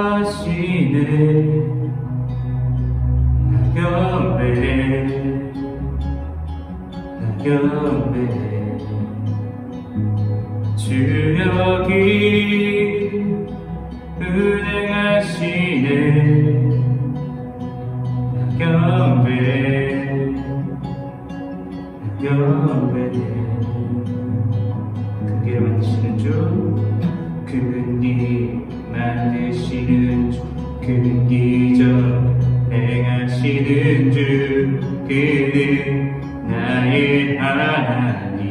역사시네 낙엽에 주역이 은행하시네 낙엽에 큰 길 만드시는 주 큰 길 만드시는 주 큰 기적 행하시는 주 그는 나의 하나님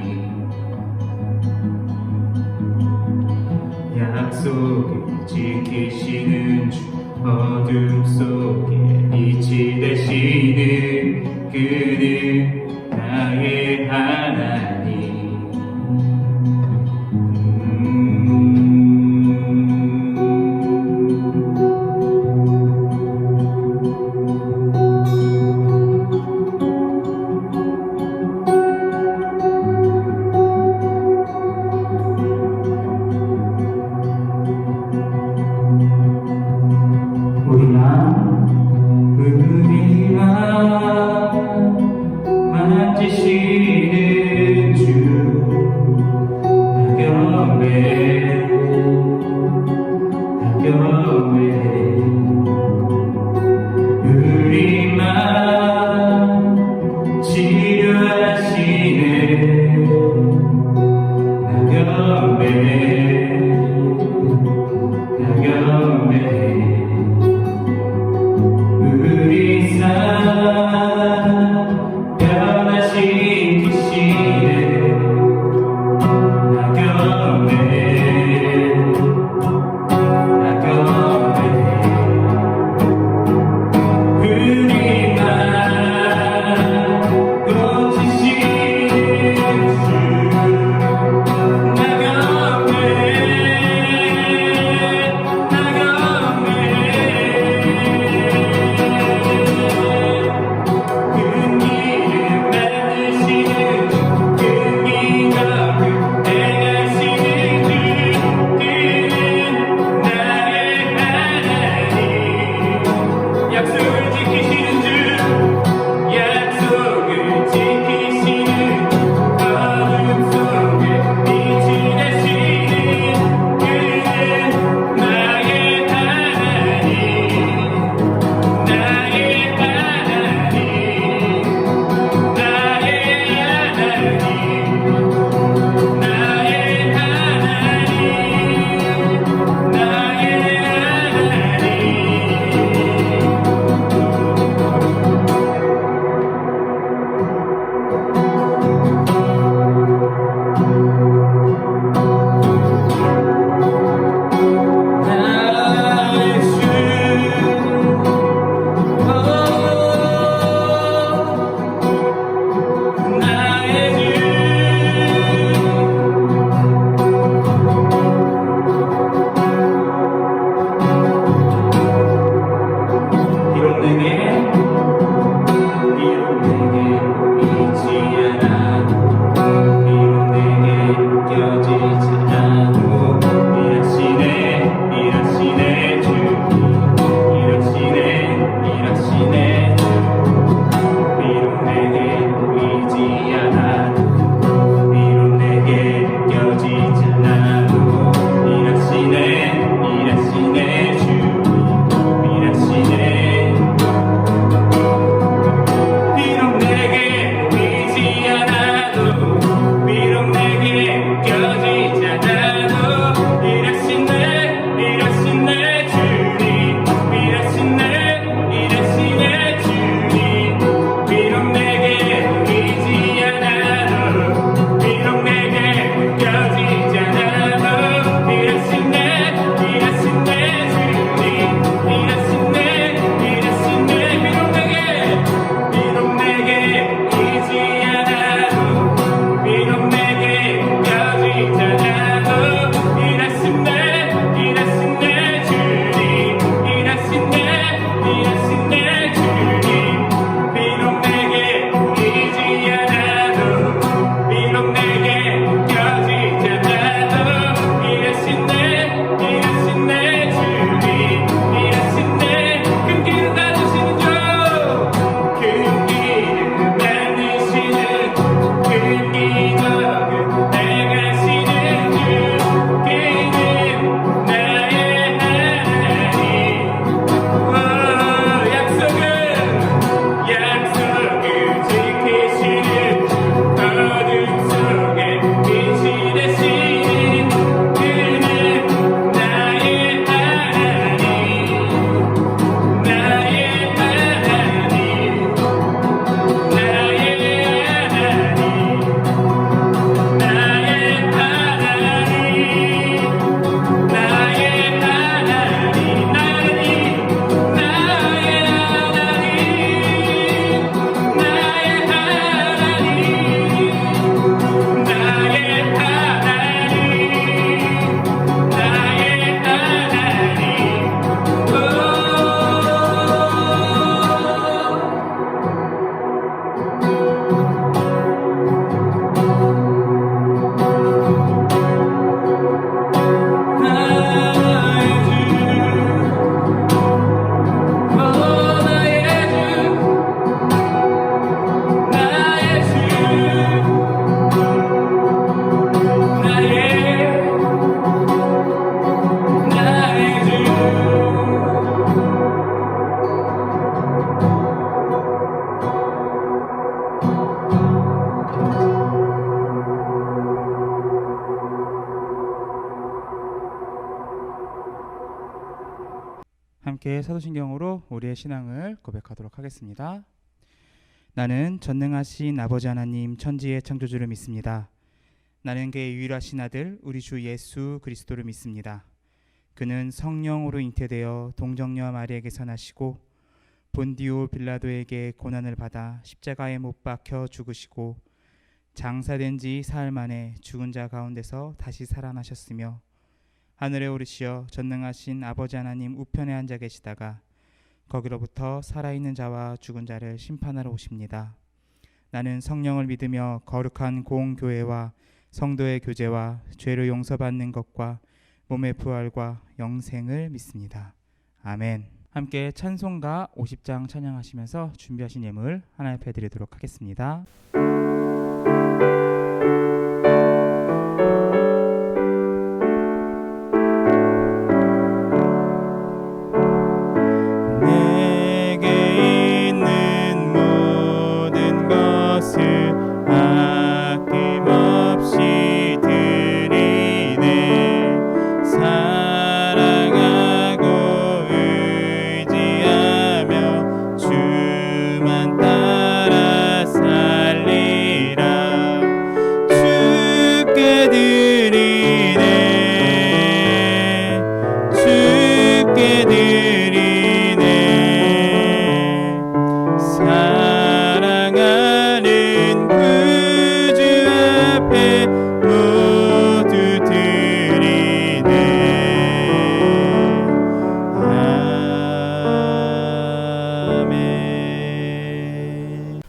약속을 지키시는 주 어둠 속에 빛이 되시는 그는 나의 하나님 우리만 만지시는 주 낙엽에 우리만 치료하시네 낙엽에 우리 삶 변화시키시네 낙엽에 우리만 고치시는 주 약속을 지키시는 함께 사도신경으로 우리의 신앙을 고백하도록 하겠습니다. 나는 전능하신 아버지 하나님 천지의 창조주를 믿습니다. 나는 그의 유일하신 아들 우리 주 예수 그리스도를 믿습니다. 그는 성령으로 잉태되어 동정녀 마리에게서 나시고 본디오 빌라도에게 고난을 받아 십자가에 못 박혀 죽으시고 장사된 지 사흘 만에 죽은 자 가운데서 다시 살아나셨으며 하늘에 오르시어 전능하신 아버지 하나님 우편에 앉아 계시다가 거기로부터 살아있는 자와 죽은 자를 심판하러 오십니다. 나는 성령을 믿으며 거룩한 공교회와 성도의 교제와 죄를 용서받는 것과 몸의 부활과 영생을 믿습니다. 아멘. 함께 찬송가 50장 찬양하시면서 준비하신 예물 하나 옆에 드리도록 하겠습니다.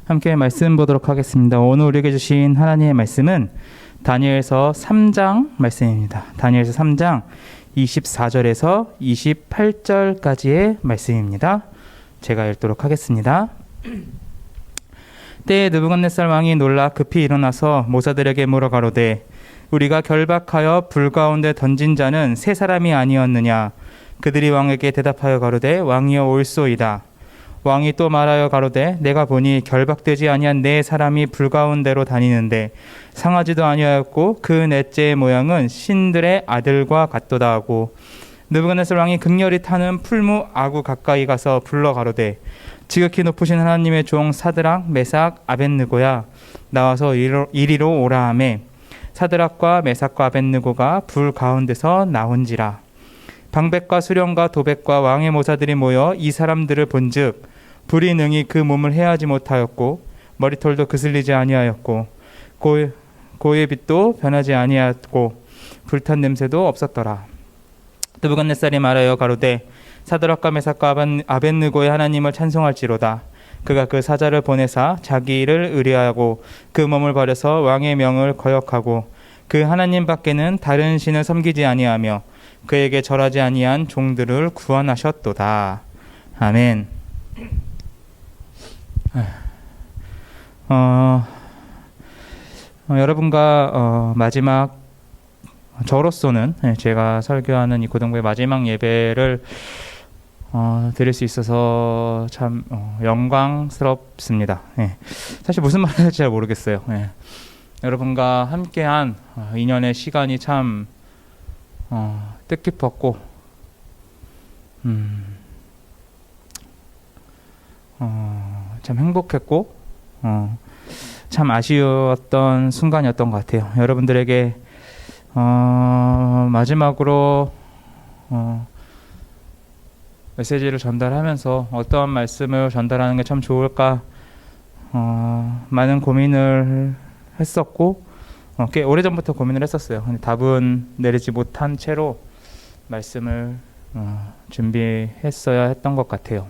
함께 말씀 보도록 하겠습니다. 오늘 우리에게 주신 하나님의 말씀은 다니엘서 3장 말씀입니다. 다니엘서 3장 24절에서 28절까지의 말씀입니다. 제가 읽도록 하겠습니다. 때에 느부갓네살 왕이 놀라 급히 일어나서 모사들에게 물어 가로되 우리가 결박하여 불 가운데 던진 자는 세 사람이 아니었느냐. 그들이 왕에게 대답하여 가로되 왕이여 옳소이다. 왕이 또 말하여 가로되 내가 보니 결박되지 아니한 네 사람이 불 가운데로 다니는데 상하지도 아니하였고 그 넷째의 모양은 신들의 아들과 같도다 하고 느부갓네살 왕이 극렬히 타는 풀무 아구 가까이 가서 불러 가로되 지극히 높으신 하나님의 종 사드락 메삭 아벳느고야 나와서 이리로 오라 하매 사드락과 메삭과 아벳느고가 불 가운데서 나온지라. 방백과 수령과 도백과 왕의 모사들이 모여 이 사람들을 본즉 불이 능히 그 몸을 해하지 못하였고 머리털도 그슬리지 아니하였고 고의 빛도 변하지 아니하였고 불탄 냄새도 없었더라. 느부갓네살이 말하여 가로되 사드락과 메삭과 아벳느고의 하나님을 찬송할지로다. 그가 그 사자를 보내사 자기를 의뢰하고 그 몸을 버려서 왕의 명을 거역하고 그 하나님 밖에는 다른 신을 섬기지 아니하며 그에게 절하지 아니한 종들을 구원하셨도다. 아멘. 여러분과 마지막 저로서는 제가 설교하는 이 고등부의 마지막 예배를 드릴 수 있어서 참 영광스럽습니다. 사실 무슨 말을 할지 잘 모르겠어요. 여러분과 함께한 2년의 시간이 참 뜻깊었고 참 행복했고 참 아쉬웠던 순간이었던 것 같아요. 여러분들에게 마지막으로 메시지를 전달하면서 어떠한 말씀을 전달하는 게 참 좋을까 많은 고민을 했었고 꽤 오래전부터 고민을 했었어요. 근데 답은 내리지 못한 채로 말씀을 준비했어야 했던 것 같아요.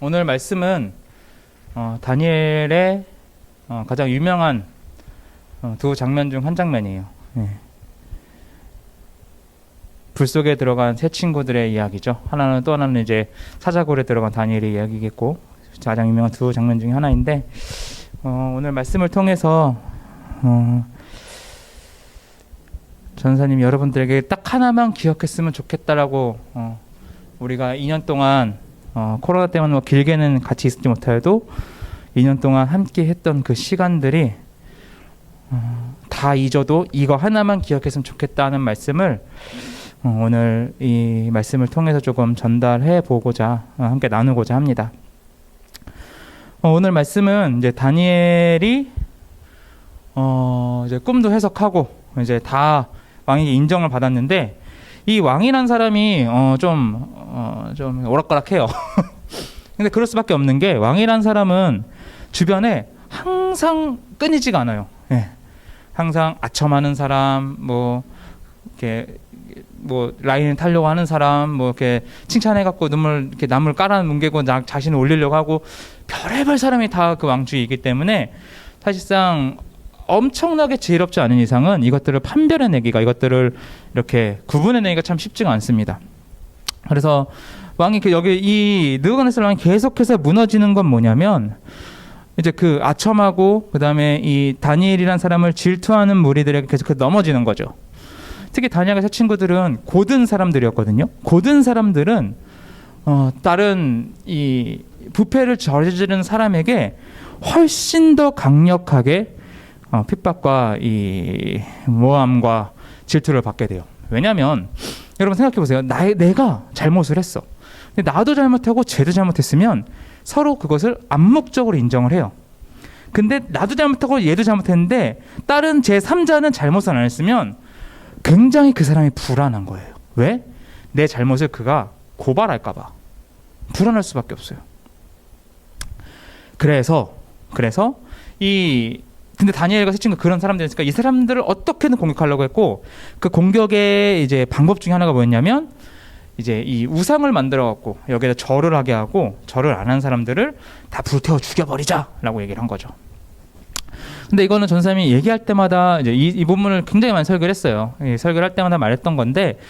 오늘 말씀은 다니엘의 가장 유명한 두 장면 중 한 장면이에요. 불 속에 들어간 세 친구들의 이야기죠. 또 하나는 이제 사자굴에 들어간 다니엘의 이야기겠고 가장 유명한 두 장면 중에 하나인데 오늘 말씀을 통해서 전사님 여러분들에게 딱 하나만 기억했으면 좋겠다라고 우리가 2년 동안 코로나 때문에 뭐 길게는 같이 있지 못해도 2년 동안 함께 했던 그 시간들이 다 잊어도 이거 하나만 기억했으면 좋겠다는 말씀을 오늘 이 말씀을 통해서 조금 전달해 보고자 함께 나누고자 합니다. 오늘 말씀은 이제 다니엘이 이제 꿈도 해석하고 이제 다 왕에게 인정을 받았는데 이 왕이란 사람이 좀 오락가락해요. 근데 그럴 수밖에 없는 게 왕이란 사람은 주변에 항상 끊이지가 않아요. 예. 항상 아첨하는 사람, 이렇게 라인을 타려고 하는 사람, 이렇게 칭찬해갖고 이렇게 남을 깔아뭉개고 자신을 올리려고 하고 별의별 사람이 다 그 왕주이기 때문에 사실상 엄청나게 지혜롭지 않은 이상은 이것들을 판별해내기가, 이것들을 이렇게 구분해내기가 참 쉽지가 않습니다. 그래서 왕이 여기 이 느부갓네살 왕이 계속해서 무너지는 건 뭐냐면 이제 그 아첨하고 그다음에 이 다니엘이라는 사람을 질투하는 무리들에게 계속해서 넘어지는 거죠. 특히 다니엘과 세 친구들은 고든 사람들이었거든요. 고든 사람들은 다른 이 부패를 저지르는 사람에게 훨씬 더 강력하게 핍박과 이 모함과 질투를 받게 돼요. 왜냐하면 여러분 생각해 보세요. 내가 잘못을 했어. 근데 나도 잘못하고 쟤도 잘못했으면 서로 그것을 암묵적으로 인정을 해요. 근데 나도 잘못하고 얘도 잘못했는데 다른 제3자는 잘못을 안 했으면 굉장히 그 사람이 불안한 거예요. 왜? 내 잘못을 그가 고발할까 봐. 불안할 수밖에 없어요. 그래서 근데 다니엘과 세 친구가 그런 사람들이니까 이 사람들을 어떻게든 공격하려고 했고 그 공격의 이제 방법 중에 하나가 뭐였냐면 이제 이 우상을 만들어 갖고 여기다 절을 하게 하고 절을 안 한 사람들을 다 불태워 죽여버리자라고 얘기를 한 거죠. 근데 이거는 전사님이 얘기할 때마다 이제 이 본문을 굉장히 많이 설교를 했어요. 설교를 할 때마다 말했던 건데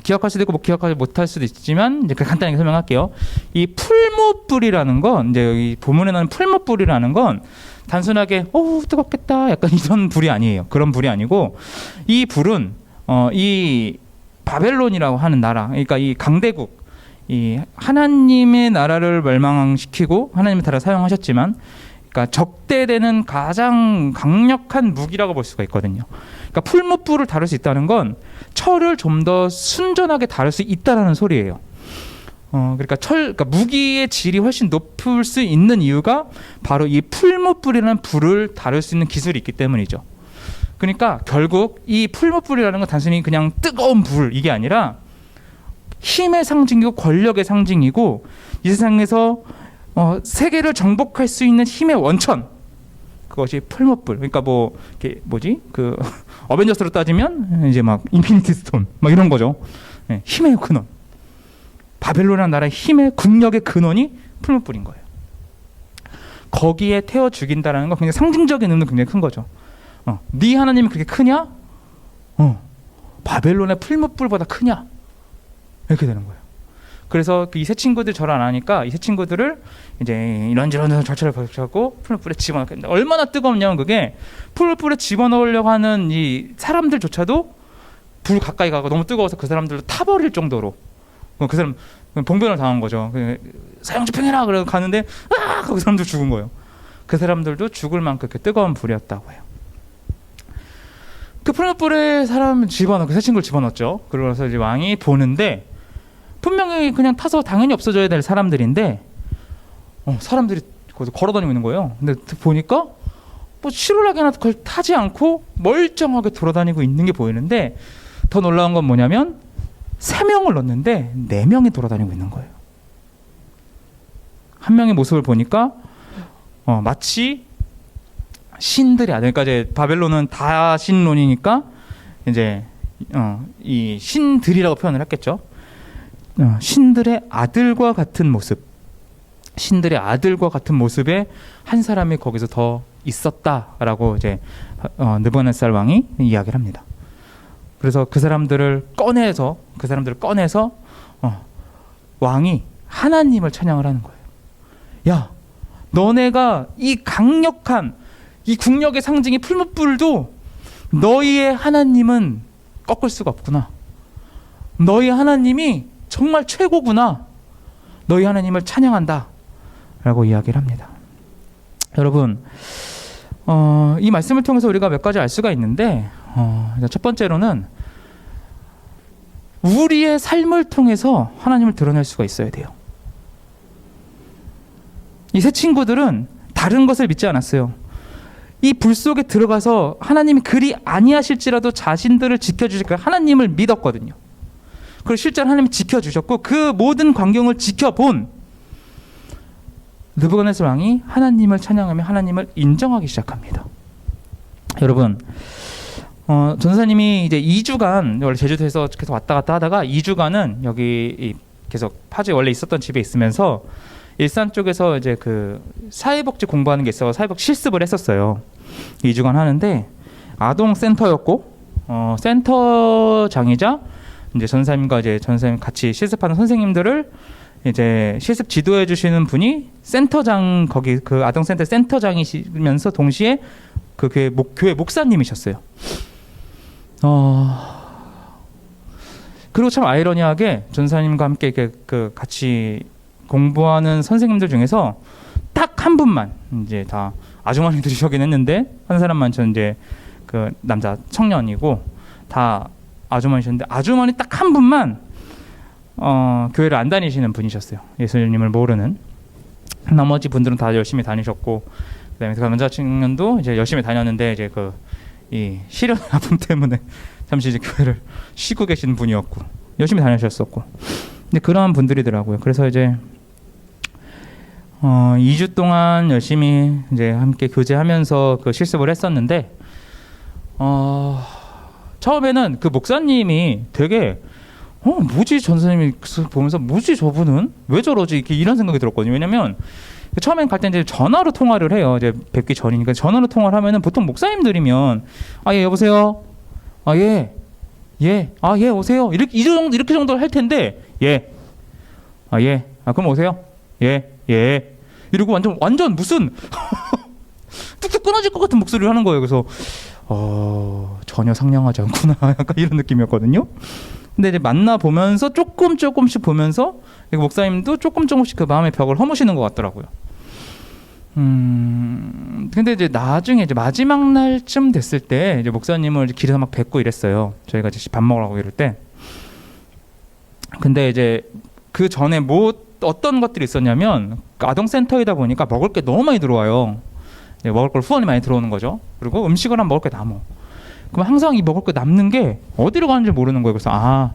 기억할 수도 있고 기억하지 못할 수도 있지만 이제 간단하게 설명할게요. 이 풀무불이라는 건 이제 이 본문에 나오는 풀무불이라는 건 단순하게 뜨겁겠다 약간 이런 불이 아니에요. 그런 불이 아니고 이 불은 이 바벨론이라고 하는 나라, 그러니까 이 강대국, 이 하나님의 나라를 멸망시키고 하나님의 나라를 사용하셨지만, 그러니까 적대되는 가장 강력한 무기라고 볼 수가 있거든요. 그러니까 풀무불을 다룰 수 있다는 건 철을 좀 더 순전하게 다룰 수 있다라는 소리예요. 그러니까 무기의 질이 훨씬 높을 수 있는 이유가 바로 이 풀무불이라는 불을 다룰 수 있는 기술이 있기 때문이죠. 그러니까 결국 이 풀무불이라는 건 단순히 그냥 뜨거운 불 이게 아니라 힘의 상징이고 권력의 상징이고 이 세상에서 세계를 정복할 수 있는 힘의 원천, 그것이 풀무불. 그러니까 그 어벤져스로 따지면 이제 막 인피니티 스톤 막 이런 거죠. 네, 힘의 근원. 바벨론이라는 나라의 힘의 국력의 근원이 풀무불인 거예요. 거기에 태워 죽인다라는 건 굉장히 상징적인 의미는 굉장히 큰 거죠. 네 하나님이 그렇게 크냐? 바벨론의 풀무불보다 크냐? 이렇게 되는 거예요. 그래서 이 세 친구들이 절을 안 하니까 이 세 친구들을 이제 이런저런 절차를 거치고 풀무불에 집어넣겠는데 얼마나 뜨겁냐면 그게 풀무불에 집어넣으려고 하는 이 사람들조차도 불 가까이 가고 너무 뜨거워서 그 사람들도 타버릴 정도로 그 사람 봉변을 당한 거죠. 사형 집행해라 그래서 가는데 그 사람들 죽은 거예요. 그 사람들도 죽을 만큼 그렇게 뜨거운 불이었다고 해요. 그 풀무불에 사람 집어넣고 새 친구를 집어넣었죠. 그래서 이제 왕이 보는데 분명히 그냥 타서 당연히 없어져야 될 사람들인데 사람들이 거기서 걸어다니고 있는 거예요. 근데 보니까 실오라기나 그걸 타지 않고 멀쩡하게 돌아다니고 있는 게 보이는데 더 놀라운 건 뭐냐면 3명을 넣었는데 4명이 돌아다니고 있는 거예요. 한 명의 모습을 보니까 마치 신들이 아들, 그러니까 이제 바벨론은 다신론이니까 이제 이 신들이라고 표현을 했겠죠. 신들의 아들과 같은 모습, 신들의 아들과 같은 모습의 한 사람이 거기서 더 있었다라고 이제 느부갓네살 왕이 이야기를 합니다. 그래서 그 사람들을 꺼내서 왕이 하나님을 찬양을 하는 거예요. 야, 너네가 이 강력한 이 국력의 상징이 풀무불도 너희의 하나님은 꺾을 수가 없구나. 너희 하나님이 정말 최고구나. 너희 하나님을 찬양한다. 라고 이야기를 합니다. 여러분, 이 말씀을 통해서 우리가 몇 가지 알 수가 있는데 첫 번째로는 우리의 삶을 통해서 하나님을 드러낼 수가 있어야 돼요. 이 세 친구들은 다른 것을 믿지 않았어요. 이 불 속에 들어가서 하나님이 그리 아니하실지라도 자신들을 지켜주실 까 하나님을 믿었거든요. 그리고 실제로 하나님이 지켜주셨고 그 모든 광경을 지켜본 느부갓네살 왕이 하나님을 찬양하며 하나님을 인정하기 시작합니다. 여러분, 전사님이 이제 2주간 원래 제주도에서 계속 왔다 갔다 하다가 2주간은 여기 계속 파주에 원래 있었던 집에 있으면서 일산 쪽에서 이제 그 사회복지 공부하는 게 있어 사회복 실습을 했었어요. 2주간 하는데 아동센터였고 센터장이자 이제 전사님과 이제 전사님 같이 실습하는 선생님들을 이제 실습 지도해 주시는 분이 센터장 거기 그 아동센터 센터장이시면서 동시에 그 교회 목사님이셨어요. 그리고 참 아이러니하게 전사님과 함께 이렇게 그 같이 공부하는 선생님들 중에서 딱 한 분만 이제 다 아주머니들이시긴 했는데 한 사람만 전 이제 그 남자 청년이고 다 아주머니셨는데 아주머니 딱 한 분만 교회를 안 다니시는 분이셨어요. 예수님을 모르는. 나머지 분들은 다 열심히 다니셨고 그다음에 그 남자 청년도 이제 열심히 다녔는데 이제 그 이 시련 아픔 때문에 잠시 이제 교회를 쉬고 계신 분이었고 열심히 다니셨었고 근데 그러한 분들이더라고요. 그래서 이제 2주 동안 열심히 이제 함께 교제하면서 그 실습을 했었는데 처음에는 그 목사님이 되게 뭐지 전사님이 보면서 뭐지 저분은 왜 저러지 이렇게 이런 생각이 들었거든요. 왜냐면 처음엔 갈 때 이제 전화로 통화를 해요. 이제 뵙기 전이니까 전화로 통화를 하면은 보통 목사님들이면 예 여보세요 예 오세요 이렇게 정도를 할 텐데 그럼 오세요 이러고 완전 무슨 뚝뚝 끊어질 것 같은 목소리를 하는 거예요. 그래서 전혀 상냥하지 않구나 약간 이런 느낌이었거든요. 근데 이제 만나 보면서 조금씩 보면서 목사님도 조금씩 그 마음의 벽을 허무시는 것 같더라고요. 근데 이제 나중에 이제 마지막 날쯤 됐을 때 이제 목사님을 길에서 막 뵙고 이랬어요. 저희가 이제 밥 먹으라고 이럴 때. 근데 이제 그 전에 어떤 것들이 있었냐면 아동센터이다 보니까 먹을 게 너무 많이 들어와요. 먹을 걸 후원이 많이 들어오는 거죠. 그리고 음식을 하면 먹을 게 남어. 그럼 항상 이 먹을 거 남는 게 어디로 가는지 모르는 거예요. 그래서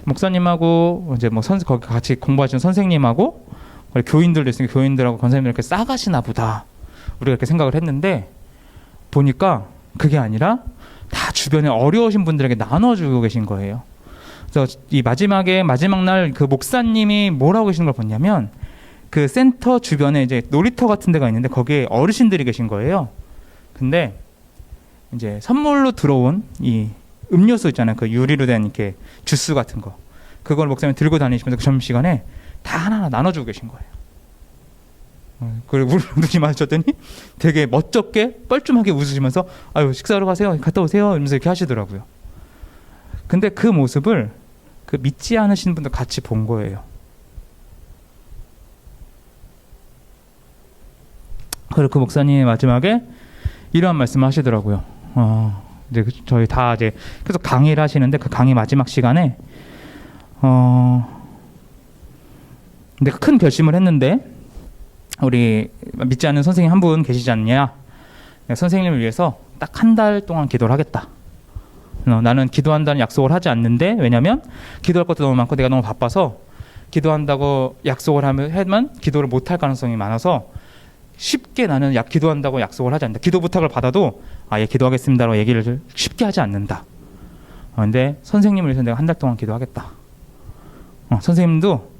목사님하고 이제 거기 같이 공부하시는 선생님하고 교인들도 있으니까 교인들하고 권사님들 이렇게 싸가시나 보다. 우리가 이렇게 생각을 했는데 보니까 그게 아니라 다 주변에 어려우신 분들에게 나눠주고 계신 거예요. 그래서 이 마지막 날 그 목사님이 뭐라고 계시는 걸 봤냐면 그 센터 주변에 이제 놀이터 같은 데가 있는데 거기에 어르신들이 계신 거예요. 근데 이제 선물로 들어온 이 음료수 있잖아요. 그 유리로 된 이렇게 주스 같은 거. 그걸 목사님이 들고 다니시면서 그 점심시간에 다 하나하나 나눠주고 계신 거예요. 그리고 눈이 마주쳤더니 되게 멋쩍게 뻘쭘하게 웃으시면서 식사하러 가세요. 갔다 오세요. 이러면서 이렇게 하시더라고요. 근데 그 모습을 그 믿지 않으신 분들 같이 본 거예요. 그리고 그 목사님이 마지막에 이러한 말씀을 하시더라고요. 이제 저희 다 이제 그래서 강의를 하시는데 그 강의 마지막 시간에 내가 큰 결심을 했는데 우리 믿지 않는 선생님 한 분 계시지 않냐? 선생님을 위해서 딱 한 달 동안 기도를 하겠다. 나는 기도한다는 약속을 하지 않는데 왜냐면 기도할 것도 너무 많고 내가 너무 바빠서 기도한다고 약속을 하면 기도를 못할 가능성이 많아서 쉽게 나는 기도한다고 약속을 하지 않는다. 기도 부탁을 받아도 기도하겠습니다라고 얘기를 쉽게 하지 않는다. 근데 선생님을 위해서 내가 한 달 동안 기도하겠다. 선생님도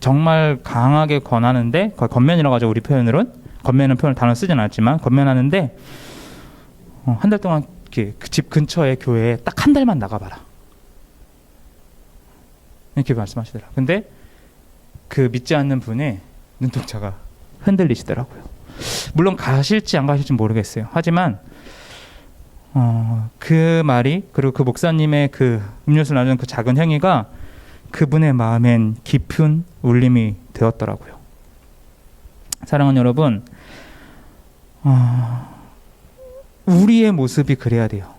정말 강하게 권하는데 권면이라고 하죠. 우리 표현으로는 권면은 표현을 단어 쓰진 않았지만 권면하는데 한 달 동안 그 집 근처의 교회에 딱 한 달만 나가봐라. 이렇게 말씀하시더라고요. 근데 그 믿지 않는 분의 눈동자가 흔들리시더라고요. 물론 가실지 안 가실지 모르겠어요. 하지만 그 말이 그리고 그 목사님의 그 음료수를 나누는 그 작은 행위가 그분의 마음엔 깊은 울림이 되었더라고요. 사랑하는 여러분, 우리의 모습이 그래야 돼요.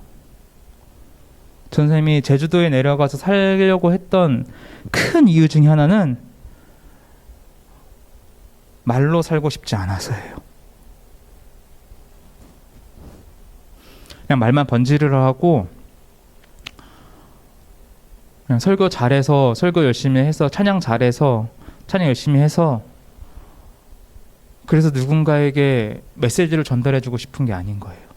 전쌤이 제주도에 내려가서 살려고 했던 큰 이유 중에 하나는 말로 살고 싶지 않아서예요. 그냥 말만 번지르르 하고 그냥 설교 잘해서 설교 열심히 해서 찬양 잘해서 찬양 열심히 해서 그래서 누군가에게 메시지를 전달해주고 싶은 게 아닌 거예요.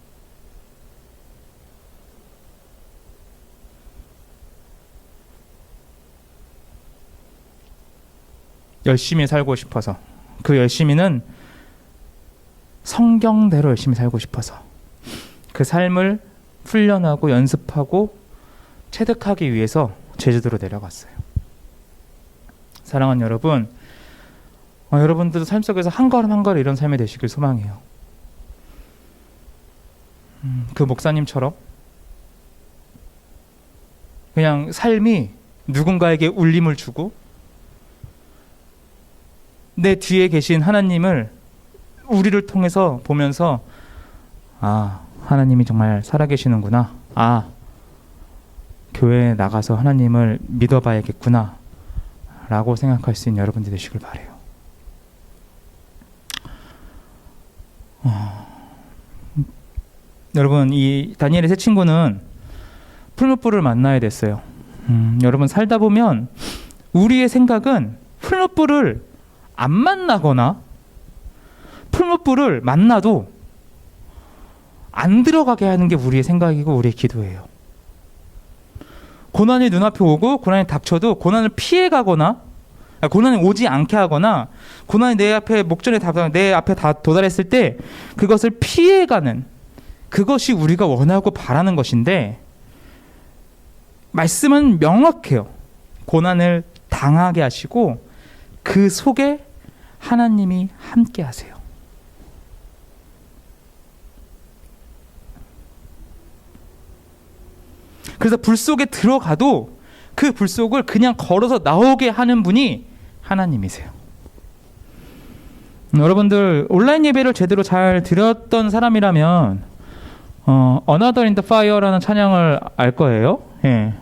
열심히 살고 싶어서, 그 열심히는 성경대로 열심히 살고 싶어서 그 삶을 훈련하고 연습하고 체득하기 위해서 제주도로 내려갔어요. 사랑하는 여러분, 여러분들도 삶 속에서 한 걸음 한 걸음 이런 삶이 되시길 소망해요. 그 목사님처럼 그냥 삶이 누군가에게 울림을 주고 내 뒤에 계신 하나님을 우리를 통해서 보면서 아, 하나님이 정말 살아계시는구나. 아, 교회에 나가서 하나님을 믿어봐야겠구나 라고 생각할 수 있는 여러분들 되시길 바라요. 여러분, 이 다니엘의 세 친구는 풀무불을 만나야 됐어요. 여러분, 살다 보면 우리의 생각은 풀무불을 안 만나거나 풀무불을 만나도 안 들어가게 하는 게 우리의 생각이고 우리의 기도예요. 고난이 눈앞에 오고 고난이 닥쳐도 고난을 피해가거나 고난이 오지 않게 하거나 고난이 내 앞에 목전에 내 앞에 다 도달했을 때 그것을 피해가는, 그것이 우리가 원하고 바라는 것인데, 말씀은 명확해요. 고난을 당하게 하시고 그 속에 하나님이 함께 하세요. 그래서 불 속에 들어가도 그 불 속을 그냥 걸어서 나오게 하는 분이 하나님이세요. 여러분들 온라인 예배를 제대로 잘 드렸던 사람이라면 Another in the Fire라는 찬양을 알 거예요. 예.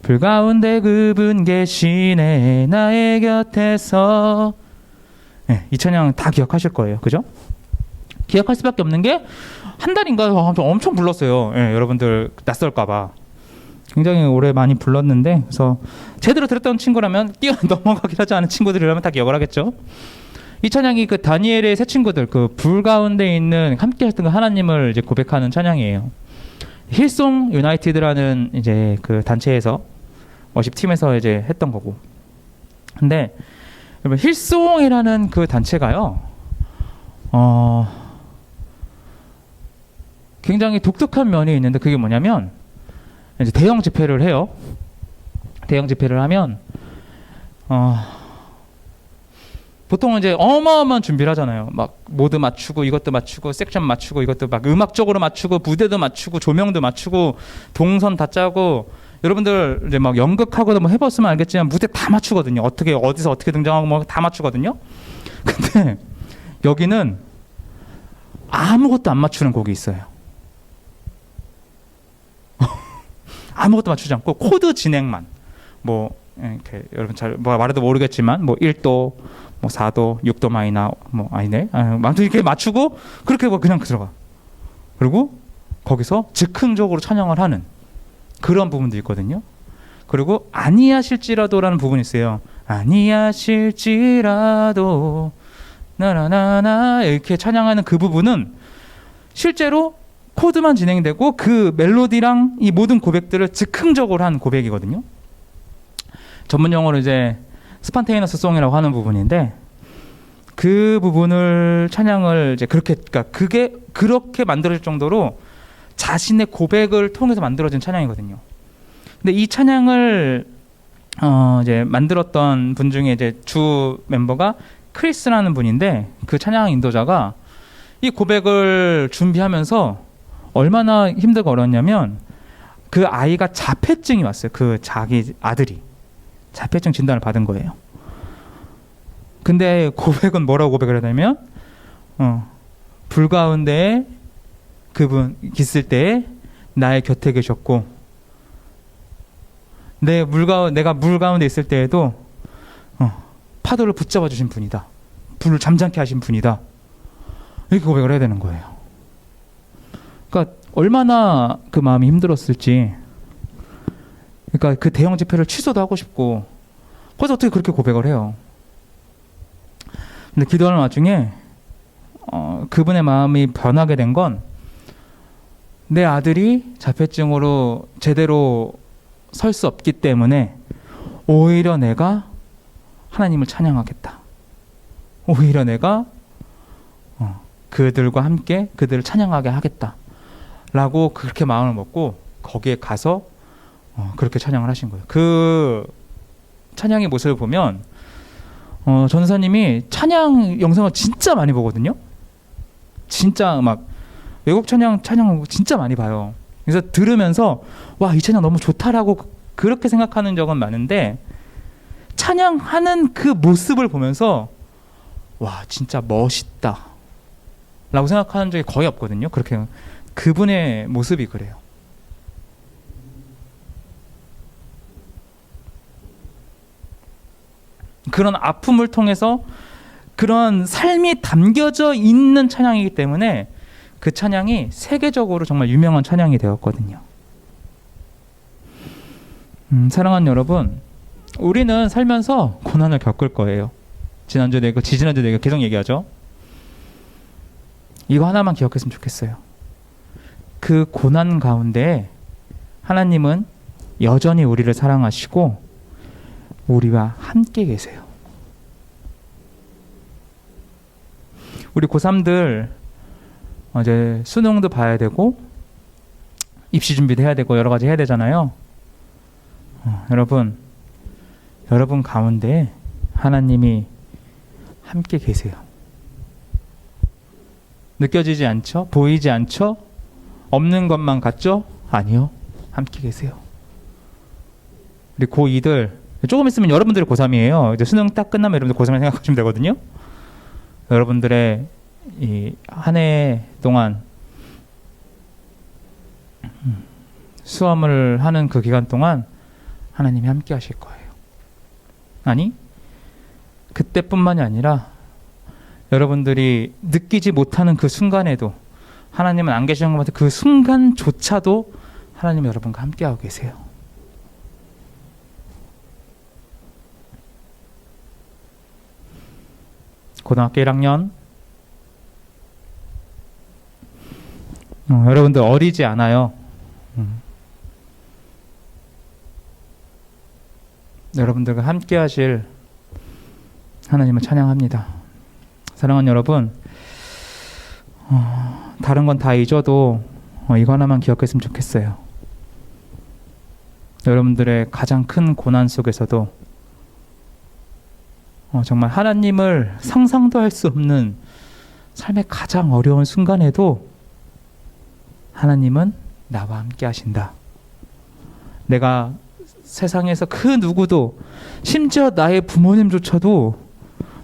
불 가운데 그분 계시네 나의 곁에서. 예, 이 찬양 다 기억하실 거예요. 그죠? 기억할 수밖에 없는 게 한 달인가 엄청 불렀어요. 예, 여러분들 낯설까봐 굉장히 오래 많이 불렀는데, 그래서 제대로 들었던 친구라면 뛰어 넘어가긴 하지 않은 친구들이라면 다 기억을 하겠죠. 이 찬양이 그 다니엘의 세 친구들, 그 불 가운데 있는 함께 했던 그 하나님을 이제 고백하는 찬양이에요. 힐송 유나이티드라는 이제 그 단체에서 워십 팀에서 이제 했던 거고. 근데 여러분, 힐송이라는 그 단체가요, 굉장히 독특한 면이 있는데, 그게 뭐냐면 이제 대형 집회를 해요. 대형 집회를 하면 보통은 이제 어마어마한 준비를 하잖아요. 막 모드 맞추고 이것도 맞추고 섹션 맞추고 이것도 막 음악적으로 맞추고 무대도 맞추고 조명도 맞추고 동선 다 짜고, 여러분들 이제 막 연극하고도 뭐 해봤으면 알겠지만 무대 다 맞추거든요. 어떻게 어디서 어떻게 등장하고 뭐 다 맞추거든요. 근데 여기는 아무것도 안 맞추는 곡이 있어요. 아무것도 맞추지 않고 코드 진행만, 뭐 이렇게 여러분 잘 뭐 말해도 모르겠지만 뭐 1도, 뭐 4도, 6도 마이너, 뭐 아니네, 아무튼 이렇게 맞추고 그렇게 뭐 그냥 들어가. 그리고 거기서 즉흥적으로 찬양을 하는 그런 부분도 있거든요. 그리고 아니하실지라도라는 부분이 있어요. 아니하실지라도 나나나나 이렇게 찬양하는 그 부분은 실제로 코드만 진행되고 그 멜로디랑 이 모든 고백들을 즉흥적으로 한 고백이거든요. 전문 용어로 이제 스판테이너스 송이라고 하는 부분인데, 그 부분을 찬양을 이제 그렇게, 그러니까 그게 그렇게 만들어질 정도로 자신의 고백을 통해서 만들어진 찬양이거든요. 근데 이 찬양을 이제 만들었던 분 중에 이제 주 멤버가 크리스라는 분인데, 그 찬양 인도자가 이 고백을 준비하면서 얼마나 힘들고 어려웠냐면, 그 아이가 자폐증이 왔어요. 그 자기 아들이 자폐증 진단을 받은 거예요. 근데 고백은 뭐라고 고백을 하냐면 불 가운데 그분 있을 때 나의 곁에 계셨고 내가 물 가운데 있을 때에도 파도를 붙잡아 주신 분이다. 불을 잠잠케 하신 분이다. 이렇게 고백을 해야 되는 거예요. 그러니까 얼마나 그 마음이 힘들었을지. 그러니까 그 대형 집회를 취소도 하고 싶고, 그래서 어떻게 그렇게 고백을 해요. 근데 기도하는 와중에 그분의 마음이 변하게 된 건, 내 아들이 자폐증으로 제대로 설 수 없기 때문에 오히려 내가 하나님을 찬양하겠다. 오히려 내가 그들과 함께 그들을 찬양하게 하겠다 라고 그렇게 마음을 먹고 거기에 가서 그렇게 찬양을 하신 거예요. 그 찬양의 모습을 보면 전사님이 찬양 영상을 진짜 많이 보거든요. 진짜 막 외국 찬양 진짜 많이 봐요. 그래서 들으면서 와, 이 찬양 너무 좋다라고 그렇게 생각하는 적은 많은데, 찬양하는 그 모습을 보면서 와, 진짜 멋있다 라고 생각하는 적이 거의 없거든요. 그렇게 그분의 모습이 그래요. 그런 아픔을 통해서 그런 삶이 담겨져 있는 찬양이기 때문에 그 찬양이 세계적으로 정말 유명한 찬양이 되었거든요. 사랑하는 여러분, 우리는 살면서 고난을 겪을 거예요. 지난주에 내가 지지난주에 내가 계속 얘기하죠. 이거 하나만 기억했으면 좋겠어요. 그 고난 가운데 하나님은 여전히 우리를 사랑하시고 우리와 함께 계세요. 우리 고3들 이제 수능도 봐야 되고 입시 준비도 해야 되고 여러 가지 해야 되잖아요. 여러분 가운데 하나님이 함께 계세요. 느껴지지 않죠? 보이지 않죠? 없는 것만 같죠? 아니요. 함께 계세요. 우리 고2들 조금 있으면 여러분들이 고3이에요. 이제 수능 딱 끝나면 여러분들 고3을 생각하시면 되거든요. 여러분들의 이 한 해 동안 수험을 하는 그 기간 동안 하나님이 함께 하실 거예요. 아니, 그때뿐만이 아니라 여러분들이 느끼지 못하는 그 순간에도 하나님은 안 계시는 것 같은 그 순간조차도 하나님은 여러분과 함께하고 계세요. 고등학교 1학년 여러분들 어리지 않아요. 여러분들과 함께 하실 하나님을 찬양합니다. 사랑하는 여러분, 다른 건 다 잊어도 이거 하나만 기억했으면 좋겠어요. 여러분들의 가장 큰 고난 속에서도 정말 하나님을 상상도 할 수 없는 삶의 가장 어려운 순간에도 하나님은 나와 함께 하신다. 내가 세상에서 그 누구도, 심지어 나의 부모님조차도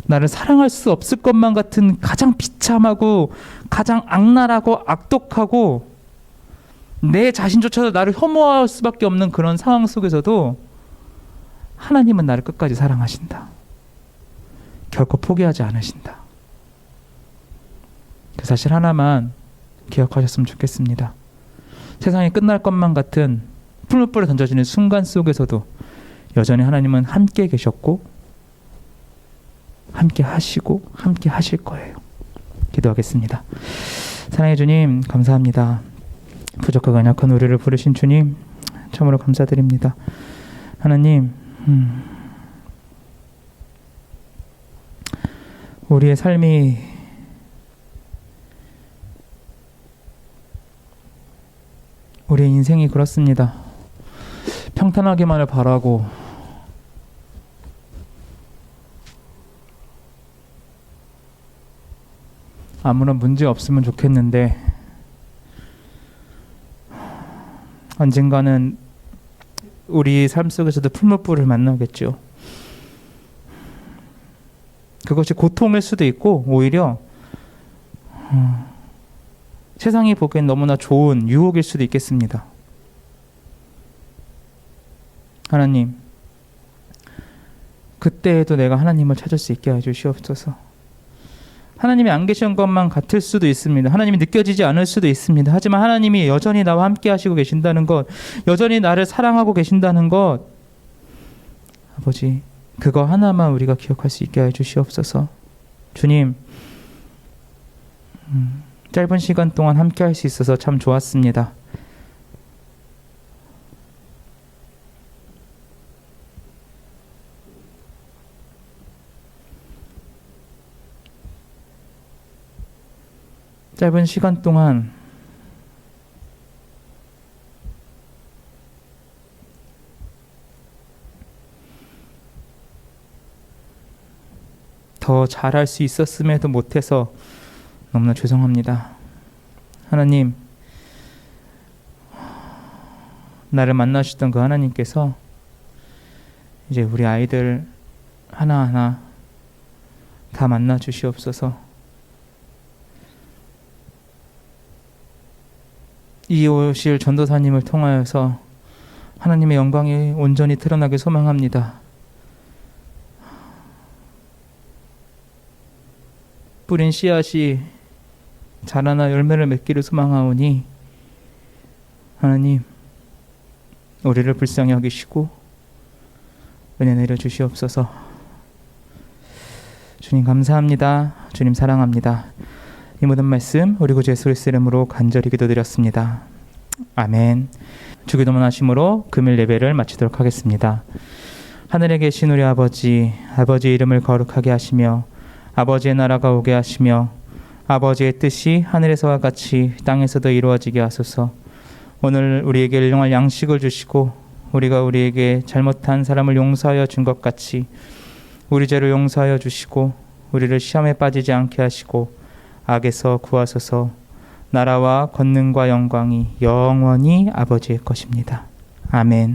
나를 사랑할 수 없을 것만 같은 가장 비참하고 가장 악랄하고 악독하고 내 자신조차도 나를 혐오할 수밖에 없는 그런 상황 속에서도 하나님은 나를 끝까지 사랑하신다. 결코 포기하지 않으신다. 그 사실 하나만 기억하셨으면 좋겠습니다. 세상이 끝날 것만 같은 풀무불에 던져지는 순간 속에서도 여전히 하나님은 함께 계셨고 함께 하시고 함께 하실 거예요. 기도하겠습니다. 사랑해 주님, 감사합니다. 부족하고 연약한 우리를 부르신 주님, 참으로 감사드립니다. 하나님, 우리의 삶이 우리의 인생이 그렇습니다. 평탄하기만을 바라고 아무런 문제 없으면 좋겠는데 언젠가는 우리 삶 속에서도 풀무불을 만나겠죠. 그것이 고통일 수도 있고 오히려 세상이 보기엔 너무나 좋은 유혹일 수도 있겠습니다. 하나님, 그때에도 내가 하나님을 찾을 수 있게 해주시옵소서. 하나님이 안 계신 것만 같을 수도 있습니다. 하나님이 느껴지지 않을 수도 있습니다. 하지만 하나님이 여전히 나와 함께 하시고 계신다는 것, 여전히 나를 사랑하고 계신다는 것, 아버지, 그거 하나만 우리가 기억할 수 있게 해주시옵소서. 주님, 짧은 시간 동안 함께 할 수 있어서 참 좋았습니다. 짧은 시간 동안 더 잘할 수 있었음에도 못해서 너무나 죄송합니다. 하나님, 나를 만나주셨던 그 하나님께서 이제 우리 아이들 하나하나 다 만나 주시옵소서. 이 오실 전도사님을 통하여서 하나님의 영광이 온전히 드러나길 소망합니다. 뿌린 씨앗이 자라나 열매를 맺기를 소망하오니 하나님, 우리를 불쌍히 여기시고 은혜 내려 주시옵소서. 주님 감사합니다. 주님 사랑합니다. 이 모든 말씀 우리 구주 예수 그리스도의 이름으로 간절히 기도드렸습니다. 아멘. 주기도문 하심으로 금일 예배를 마치도록 하겠습니다. 하늘에 계신 우리 아버지, 아버지의 이름을 거룩하게 하시며 아버지의 나라가 오게 하시며 아버지의 뜻이 하늘에서와 같이 땅에서도 이루어지게 하소서. 오늘 우리에게 일용할 양식을 주시고 우리가 우리에게 잘못한 사람을 용서하여 준 것 같이 우리 죄를 용서하여 주시고 우리를 시험에 빠지지 않게 하시고 악에서 구하소서. 나라와 권능과 영광이 영원히 아버지의 것입니다. 아멘.